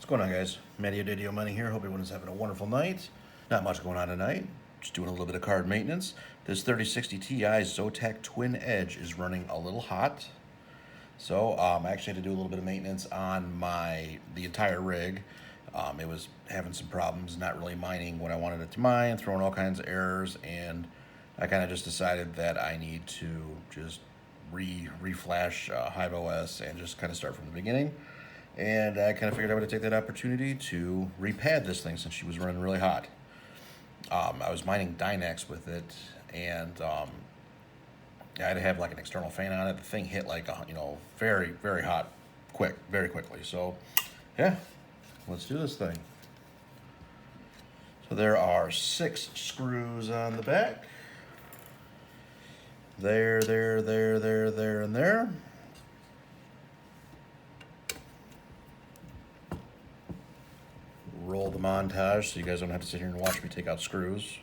going on, guys? Matty Didio Money here. Hope everyone's having a wonderful night. Not much going on tonight. Just doing a little bit of card maintenance. This 3060 Ti Zotac Twin Edge is running a little hot. So I actually had to do a little bit of maintenance on the entire rig. It was having some problems, not really mining what I wanted it to mine, throwing all kinds of errors, and I kind of just decided that I need to just reflash Hive OS and just kind of start from the beginning. And I kind of figured I would take that opportunity to repad this thing since she was running really hot. I was mining Dynex with it, and I had to have like an external fan on it. The thing hit like very, very hot, very quickly. So yeah, let's do this thing. So there are 6 screws on the back. There, and there. Roll the montage so you guys don't have to sit here and watch me take out screws.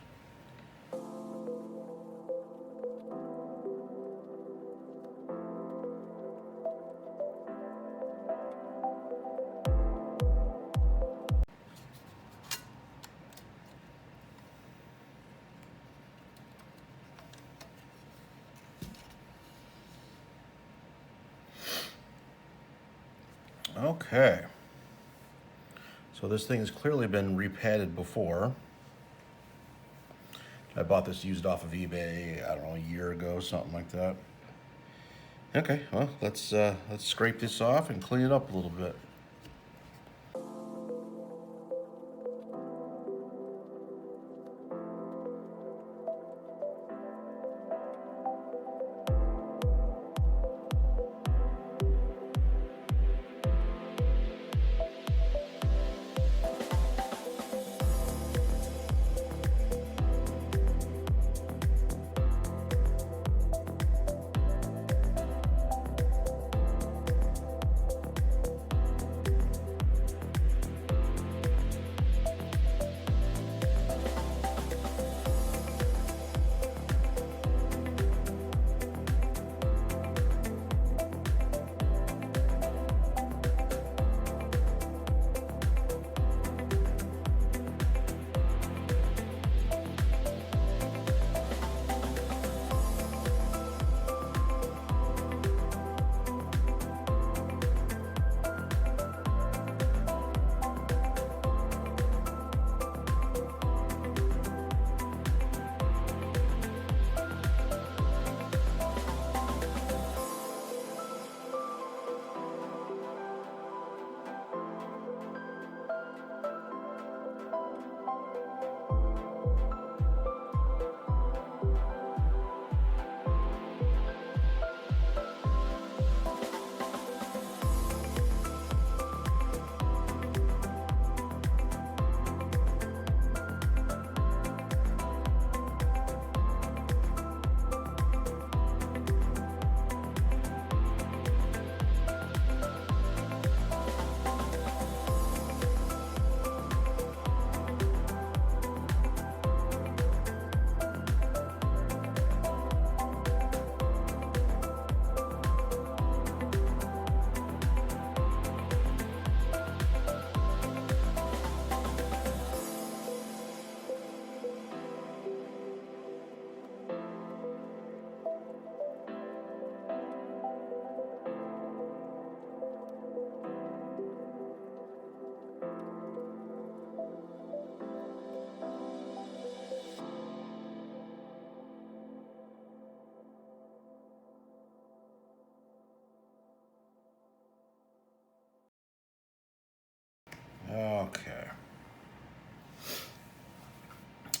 Okay. So this thing has clearly been repadded before. I bought this used off of eBay, I don't know, a year ago, something like that. Okay, well, let's scrape this off and clean it up a little bit.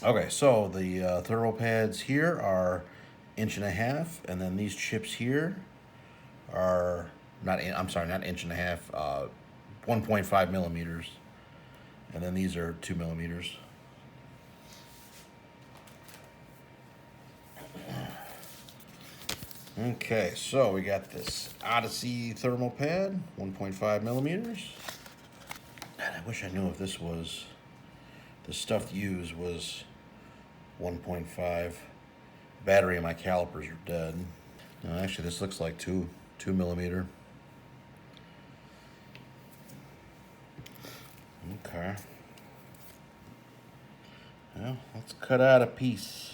Okay, so the thermal pads here are 1.5 inches, and then these chips here are not 1.5 inches, 1.5 millimeters, and then these are 2 millimeters. Okay, so we got this Odyssey thermal pad, 1.5 millimeters. And I wish I knew if this was, the stuff used was 1.5. Battery and my calipers are dead. No, actually this looks like 2 millimeter. Okay. Well, let's cut out a piece.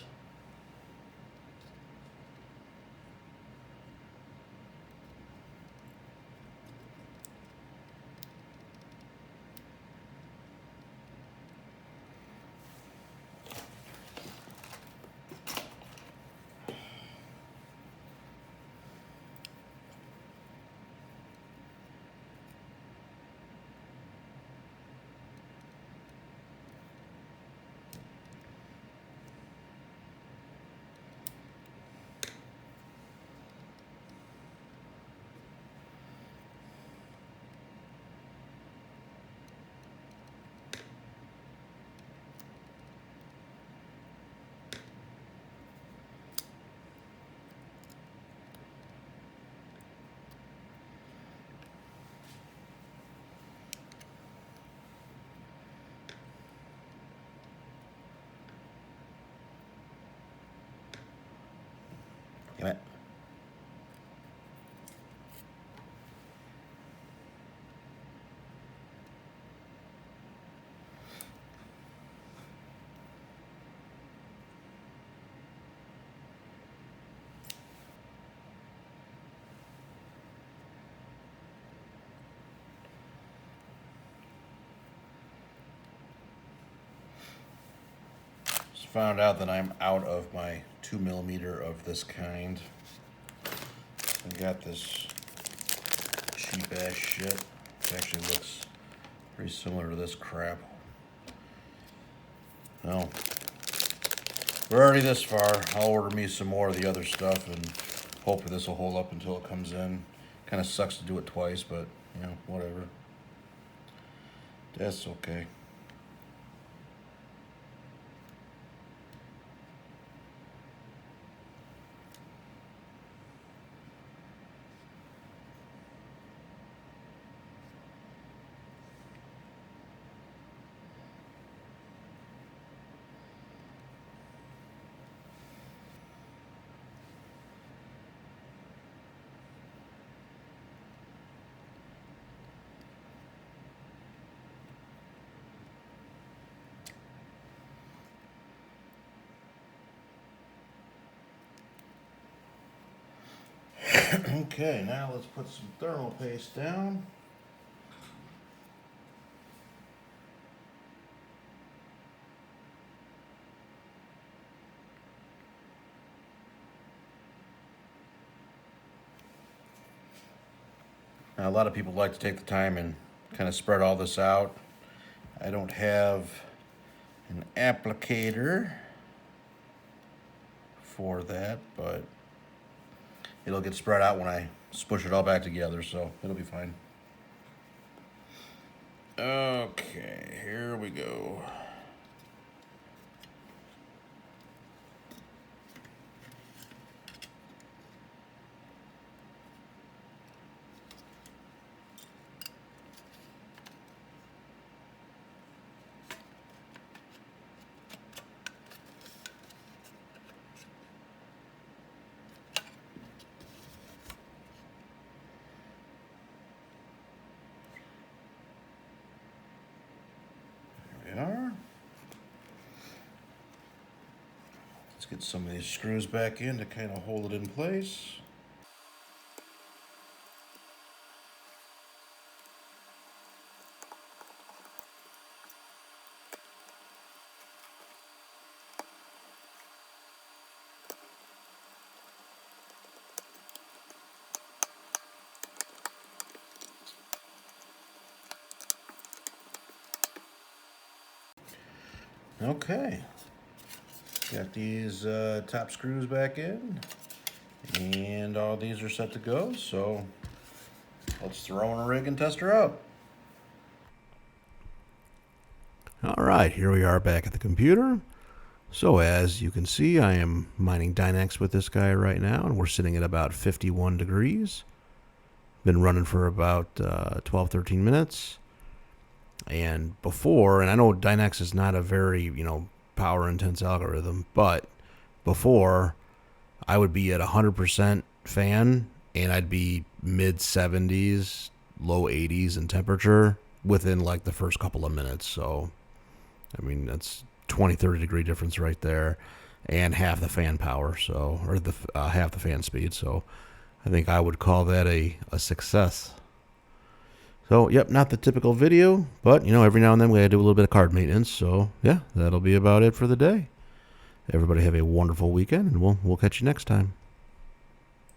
Damn it. Just found out that I'm out of my 2mm of this kind. I got this cheap ass shit. It actually looks pretty similar to this crap. Well, we're already this far. I'll order me some more of the other stuff and hope this will hold up until it comes in. Kind of sucks to do it twice, but you know, whatever. That's okay. Okay, now let's put some thermal paste down. Now, a lot of people like to take the time and kind of spread all this out. I don't have an applicator for that, but it'll get spread out when I spush it all back together, so it'll be fine. Okay, here we go. Are. Let's get some of these screws back in to kind of hold it in place. Okay, got these top screws back in, and all these are set to go, so let's throw in a rig and test her out. All right, here we are back at the computer. So as you can see, I am mining Dynex with this guy right now, and we're sitting at about 51 degrees. Been running for about 12, 13 minutes. And before, and I know Dynex is not a very, power intense algorithm, but before I would be at 100% fan and I'd be mid 70s, low 80s in temperature within like the first couple of minutes. So, I mean, that's 20-30 degree difference right there, and half the fan power. So, or the half the fan speed. So, I think I would call that a success. So, yep, not the typical video, but, every now and then we gotta do a little bit of card maintenance. So, yeah, that'll be about it for the day. Everybody have a wonderful weekend, and we'll catch you next time.